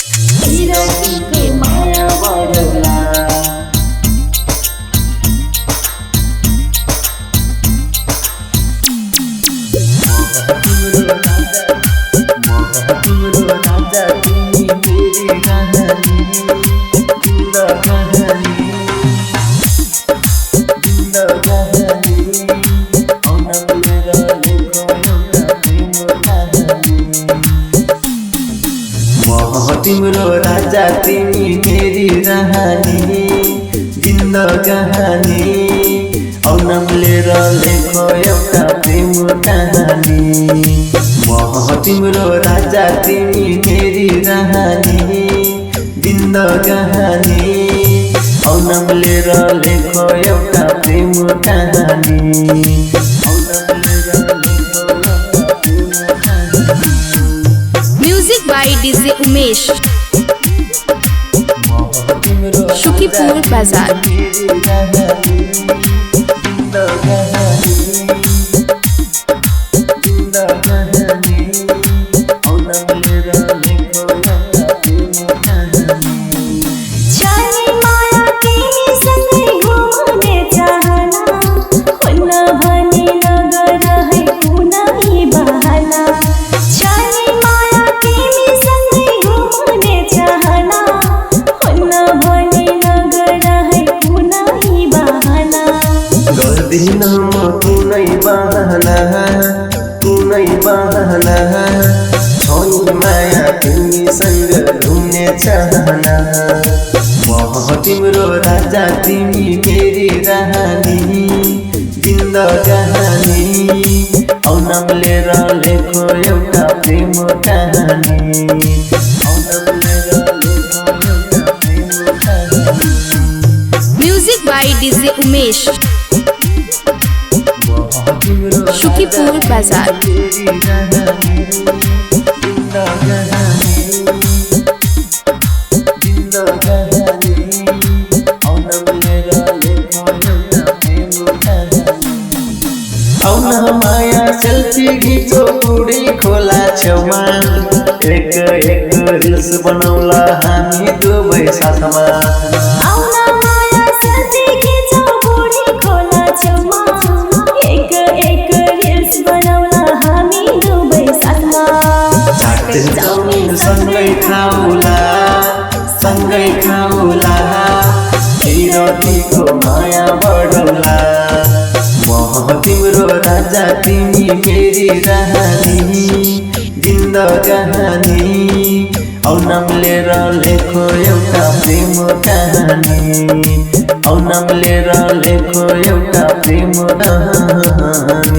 विरहको माया बढौला तिम्रो राजा तिमी मेरी कहानी तिम्रो राजा तिमी मेरी कहानी जिन्दगानी औनमलेर लेखो एउटा प्रेम कहानी तिम्रो राजा तिमी मेरी कहानी जिन्दगानी औनमलेर लेखो एउटा प्रेम कहानी music by DJ Umesh Shukipur बाजार गर्दिन म कुनै बहाना छोरी माया तिमीसँग घुम्ने चाहना तिम्रो राजा तिमी मेरी रानी जिन्दगानी औनमलेर लेखो एउटा प्रेम कहानी music by DJ Umesh Shukipur बाजार माया सेल्फी खिचो बुढी खोला छेउमा एक रिल्स बनाउला हामी दुवै साथमा सँगै खाउला विरहको माया बढौला तिम्रो राजा तिमी मेरी रानी जिन्दगानी औनमलेर लेखो एउटा प्रेम कहानी औनमलेर लेखो एउटा प्रेम कहानी